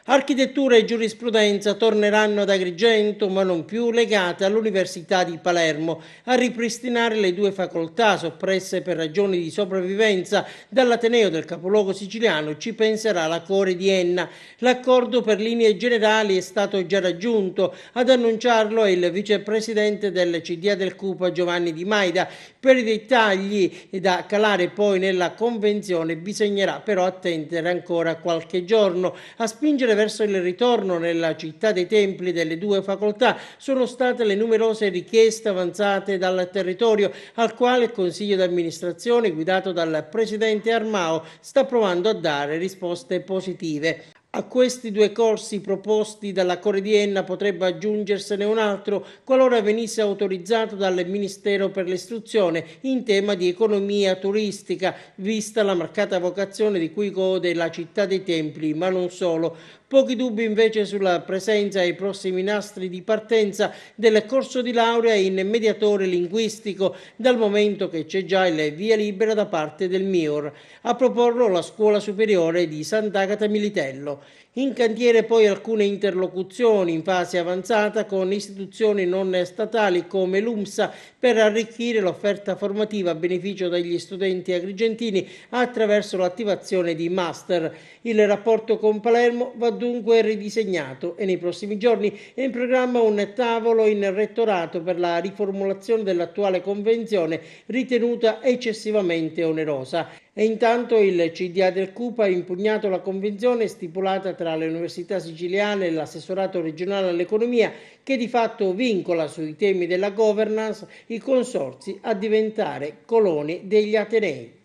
Architettura e giurisprudenza torneranno ad Agrigento, ma non più legate all'Università di Palermo, a ripristinare le due facoltà soppresse per ragioni di sopravvivenza dall'Ateneo del capoluogo siciliano. Ci penserà la Core di Enna. L'accordo per linee generali è stato già raggiunto. Ad annunciarlo è il vicepresidente del CDA del CUPA Giovanni Di Maida. Per i dettagli da calare poi nella convenzione bisognerà però attendere ancora qualche giorno. A spingere verso il ritorno nella città dei templi delle due facoltà sono state le numerose richieste avanzate dal territorio, al quale il Consiglio d'amministrazione, guidato dal presidente Armao, sta provando a dare risposte positive. A questi due corsi proposti dalla Core di Enna potrebbe aggiungersene un altro qualora venisse autorizzato dal Ministero per l'Istruzione in tema di economia turistica, vista la marcata vocazione di cui gode la città dei templi, ma non solo. Pochi dubbi invece sulla presenza ai prossimi nastri di partenza del corso di laurea in mediatore linguistico, dal momento che c'è già il via libera da parte del MIUR. A proporlo la Scuola Superiore di Sant'Agata Militello. In cantiere poi alcune interlocuzioni in fase avanzata con istituzioni non statali come l'UMSA per arricchire l'offerta formativa a beneficio degli studenti agrigentini attraverso l'attivazione di master. Il rapporto con Palermo va dunque ridisegnato e nei prossimi giorni è in programma un tavolo in rettorato per la riformulazione dell'attuale convenzione ritenuta eccessivamente onerosa. E intanto il CDA del CUPA ha impugnato la convenzione stipulata tra le università siciliane e l'assessorato regionale all'economia che di fatto vincola sui temi della governance i consorzi a diventare coloni degli atenei.